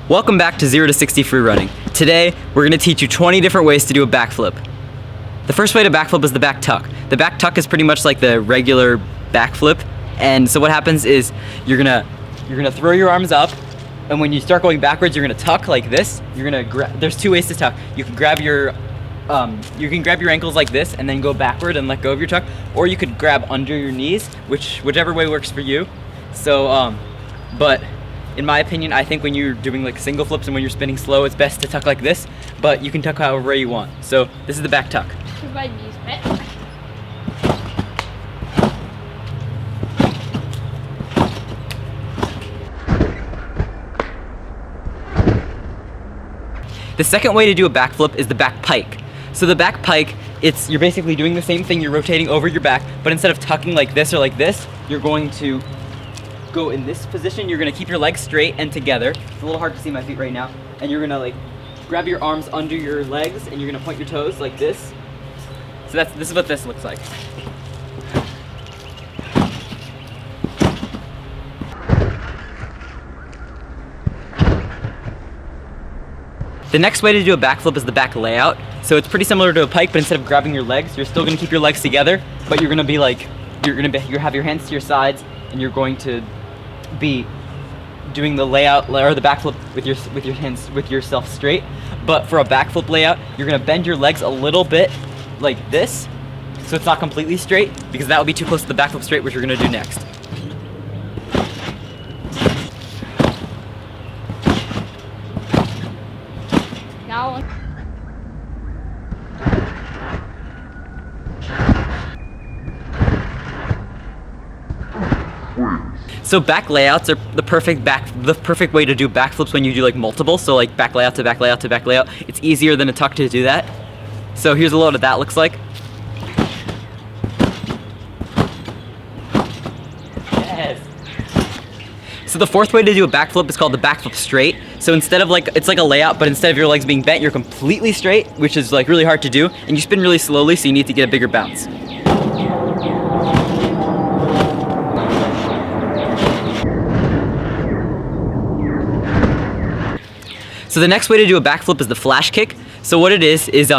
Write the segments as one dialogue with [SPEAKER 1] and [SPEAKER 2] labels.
[SPEAKER 1] Welcome back to ZeroToSixty Freerunning. Today, we're going to teach you 20 different ways to do a backflip. The first way to backflip is the back tuck. The back tuck is pretty much like the regular backflip, and so what happens is you're gonna throw your arms up, and when you start going backwards, you're gonna tuck like this. There's two ways to tuck. You can grab your ankles like this and then go backward and let go of your tuck, or you could grab under your knees, whichever way works for you. So, but in my opinion, I think when you're doing like single flips and when you're spinning slow, it's best to tuck like this, but you can tuck however way you want. So this is the back tuck.
[SPEAKER 2] My knees bent.
[SPEAKER 1] The second way to do a backflip is the back pike. So the back pike, you're basically doing the same thing, you're rotating over your back, but instead of tucking like this or like this, you're going to go in this position. You're gonna keep your legs straight and together. It's a little hard to see my feet right now. And you're gonna like grab your arms under your legs and you're gonna point your toes like this. So this is what this looks like. The next way to do a backflip is the back layout. So it's pretty similar to a pike, but instead of grabbing your legs, you're still gonna keep your legs together, but you're gonna be like, you have your hands to your sides, and you're going to be doing the layout or the backflip with your hands with yourself straight. But for a backflip layout, you're gonna bend your legs a little bit like this, so it's not completely straight, because that would be too close to the backflip straight, which you're gonna do next.
[SPEAKER 2] Now.
[SPEAKER 1] So back layouts are the perfect way to do backflips when you do like multiple. So like back layout to back layout to back layout. It's easier than a tuck to do that. So here's a lot of that looks like. Yes. So the fourth way to do a backflip is called the backflip straight. So instead of it's like a layout, but instead of your legs being bent, you're completely straight, which is like really hard to do, and you spin really slowly, so you need to get a bigger bounce. So the next way to do a backflip is the flash kick. So what it is it's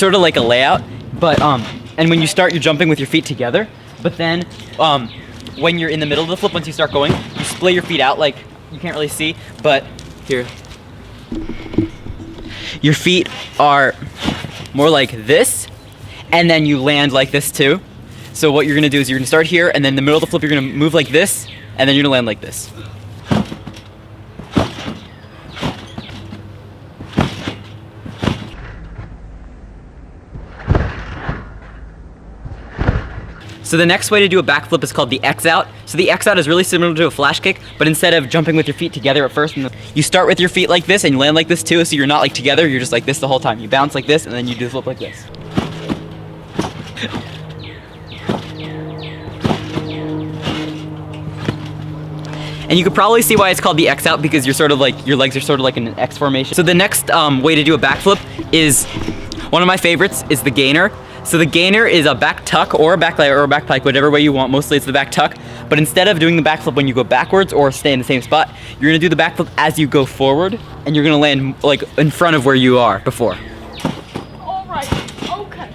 [SPEAKER 1] sort of like a layout, but and when you start, you're jumping with your feet together. But then when you're in the middle of the flip, once you start going, you splay your feet out like you can't really see, but here. Your feet are more like this, and then you land like this too. So what you're gonna do is you're gonna start here, and then in the middle of the flip, you're gonna move like this, and then you're gonna land like this. So the next way to do a backflip is called the X out. So the X out is really similar to a flash kick, but instead of jumping with your feet together at first, you start with your feet like this and you land like this too, so you're not like together, you're just like this the whole time. You bounce like this and then you do the flip like this. And you could probably see why it's called the X out, because you're sort of like, your legs are sort of like in an X formation. So the next way to do a backflip is, one of my favorites is the gainer. So the gainer is a back tuck or a back layer or a back pike, whatever way you want. Mostly it's the back tuck. But instead of doing the backflip when you go backwards or stay in the same spot, you're gonna do the backflip as you go forward, and you're gonna land like in front of where you are before.
[SPEAKER 2] All right. Okay.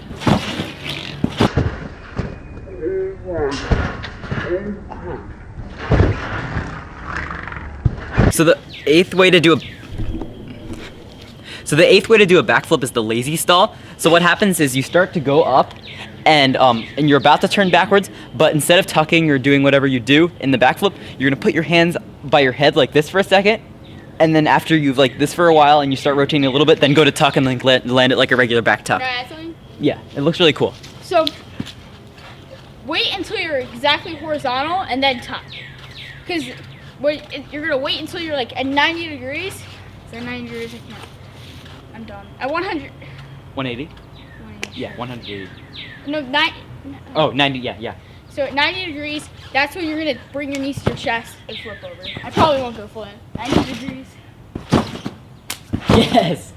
[SPEAKER 1] So the eighth way to do a backflip is the lazy stall. So what happens is you start to go up, and you're about to turn backwards, but instead of tucking or doing whatever you do in the backflip, you're gonna put your hands by your head like this for a second, and then after you've like this for a while and you start rotating a little bit, then go to tuck and then land it like a regular back tuck.
[SPEAKER 2] Can I add something?
[SPEAKER 1] Yeah, it looks really cool.
[SPEAKER 2] So wait until you're exactly horizontal and then tuck, because you're gonna wait until you're like at 90 degrees. Is that 90 degrees? I can't. I'm done. At 100.
[SPEAKER 1] 180? 180. Yeah, 180.
[SPEAKER 2] No, 90.
[SPEAKER 1] Oh, 90, yeah.
[SPEAKER 2] So at 90 degrees, that's when you're gonna bring your knees to your chest and flip over. I probably won't go full in. 90 degrees.
[SPEAKER 1] Yes!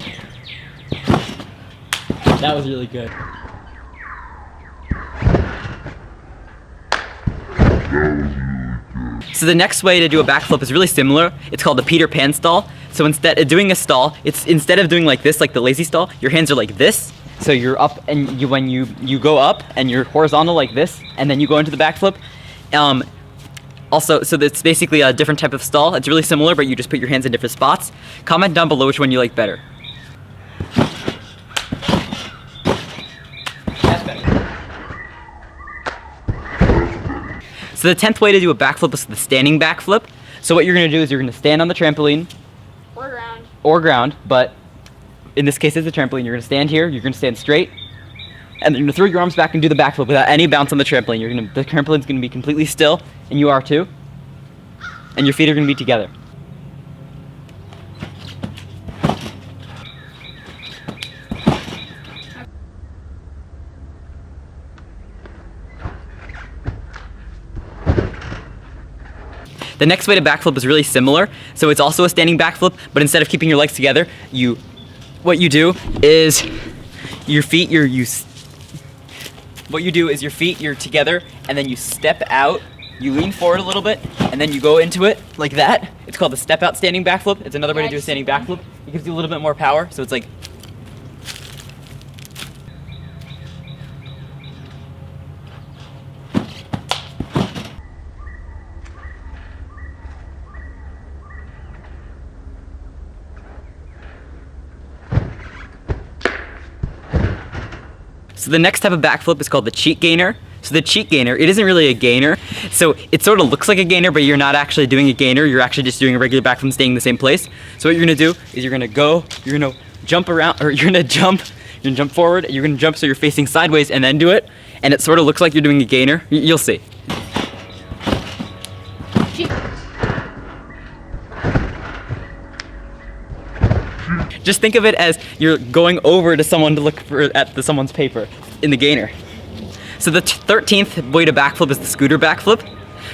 [SPEAKER 1] That was really good. So the next way to do a backflip is really similar. It's called the Peter Pan stall. So instead of doing a stall, it's instead of doing like this, like the lazy stall, your hands are like this. So you're up, and when you go up and you're horizontal like this, and then you go into the backflip. Also, so that's basically a different type of stall. It's really similar, but you just put your hands in different spots. Comment down below which one you like better. So the 10th way to do a backflip is the standing backflip. So what you're gonna do is you're gonna stand on the trampoline. Or ground, but in this case it's a trampoline. You're gonna stand here, you're gonna stand straight, and then you're gonna throw your arms back and do the backflip without any bounce on the trampoline. The trampoline's gonna be completely still, and you are too. And your feet are gonna be together. The next way to backflip is really similar. So it's also a standing backflip, but instead of keeping your legs together, what you do is your feet, you're together, and then you step out, you lean forward a little bit, and then you go into it like that. It's called the step out standing backflip. It's another way to do a standing backflip. It gives you a little bit more power, so it's like. So the next type of backflip is called the cheat gainer. So the cheat gainer, it isn't really a gainer. So it sort of looks like a gainer, but you're not actually doing a gainer. You're actually just doing a regular backflip and staying in the same place. So what you're gonna do is you're gonna jump around, or you're gonna jump forward, you're gonna jump so you're facing sideways and then do it. And it sort of looks like you're doing a gainer. You'll see. Just think of it as you're going over to someone to look at someone's paper in the gainer. So the 13th way to backflip is the scooter backflip.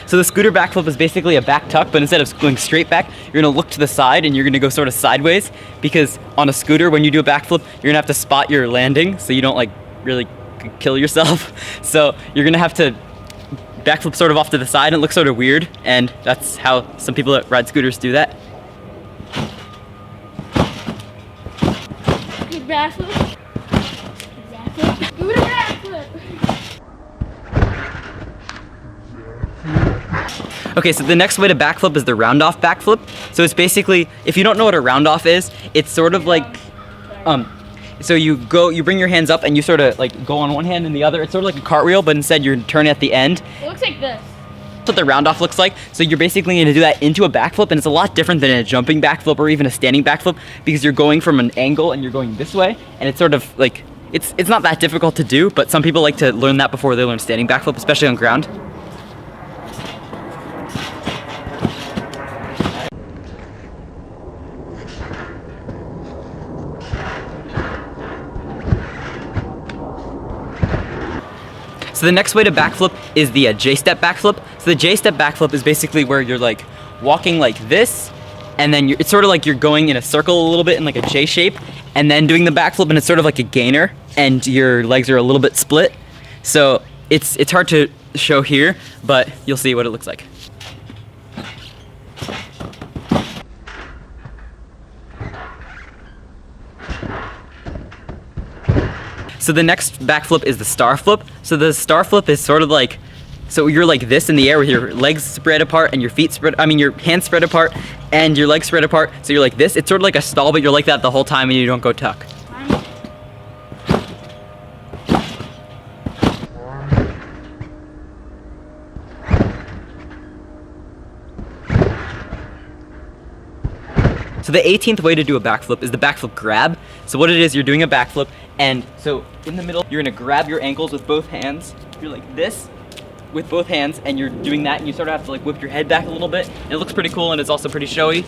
[SPEAKER 1] So the scooter backflip is basically a back tuck, but instead of going straight back, you're gonna look to the side and you're gonna go sort of sideways, because on a scooter, when you do a backflip, you're gonna have to spot your landing so you don't like really kill yourself. So you're gonna have to backflip sort of off to the side, and it looks sort of weird, and that's how some people that ride scooters do that.
[SPEAKER 2] Backflip. Scooter backflip.
[SPEAKER 1] Okay, so the next way to backflip is the roundoff backflip. So it's basically, if you don't know what a roundoff is, it's sort of like, so you bring your hands up and you sort of like go on one hand and the other. It's sort of like a cartwheel, but instead you're turning at the end.
[SPEAKER 2] It looks like this.
[SPEAKER 1] That's what the roundoff looks like. So you're basically going to do that into a backflip, and it's a lot different than a jumping backflip or even a standing backflip, because you're going from an angle and you're going this way, and it's sort of like, it's not that difficult to do, but some people like to learn that before they learn standing backflip, especially on ground. So the next way to backflip is the J-step backflip. So the J-step backflip is basically where you're like walking like this, and then it's sort of like you're going in a circle a little bit in like a J shape, and then doing the backflip, and it's sort of like a gainer, and your legs are a little bit split. So it's hard to show here, but you'll see what it looks like. So the next backflip is the star flip. So the star flip is sort of like, so you're like this in the air with your legs spread apart and your your hands spread apart and your legs spread apart. So you're like this. It's sort of like a stall, but you're like that the whole time and you don't go tuck. So the 18th way to do a backflip is the backflip grab. So what it is, you're doing a backflip, and so in the middle, you're gonna grab your ankles with both hands. You're like this with both hands, and you're doing that, and you sort of have to like whip your head back a little bit. And it looks pretty cool, and it's also pretty showy.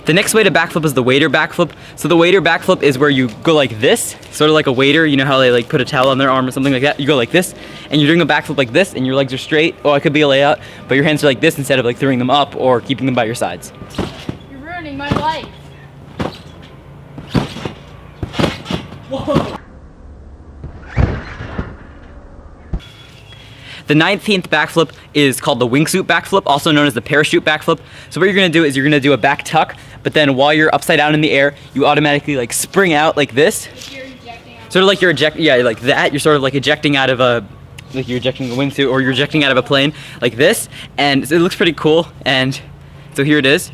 [SPEAKER 1] The next way to backflip is the waiter backflip. So the waiter backflip is where you go like this, sort of like a waiter. You know how they like put a towel on their arm or something like that? You go like this, and you're doing a backflip like this, and your legs are straight. Oh, it could be a layout, but your hands are like this instead of like throwing them up or keeping them by your sides.
[SPEAKER 2] You're ruining my life.
[SPEAKER 1] Whoa. The 19th backflip is called the Wingsuit Backflip, also known as the parachute backflip. So what you're gonna do is you're gonna do a back tuck, but then while you're upside down in the air, you automatically like spring out like this.
[SPEAKER 2] You're ejecting out.
[SPEAKER 1] Sort of like you're like that. You're sort of like ejecting out of a, like you're ejecting a wingsuit or you're ejecting out of a plane like this. And it looks pretty cool. And so here it is.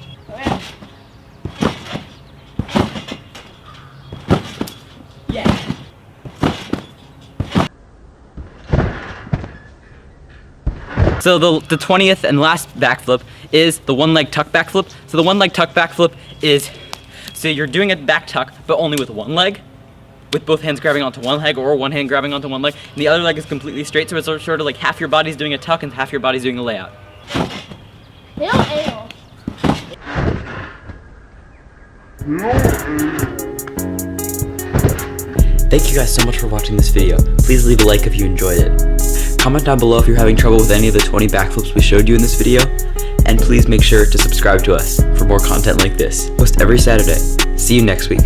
[SPEAKER 1] So the 20th and last backflip is the one leg tuck backflip. So the one leg tuck backflip is, so you're doing a back tuck, but only with one leg, with both hands grabbing onto one leg or one hand grabbing onto one leg, and the other leg is completely straight, so it's sort of like half your body's doing a tuck and half your body's doing a layout. Thank you guys so much for watching this video. Please leave a like if you enjoyed it. Comment down below if you're having trouble with any of the 20 backflips we showed you in this video, and please make sure to subscribe to us for more content like this. Post every Saturday. See you next week.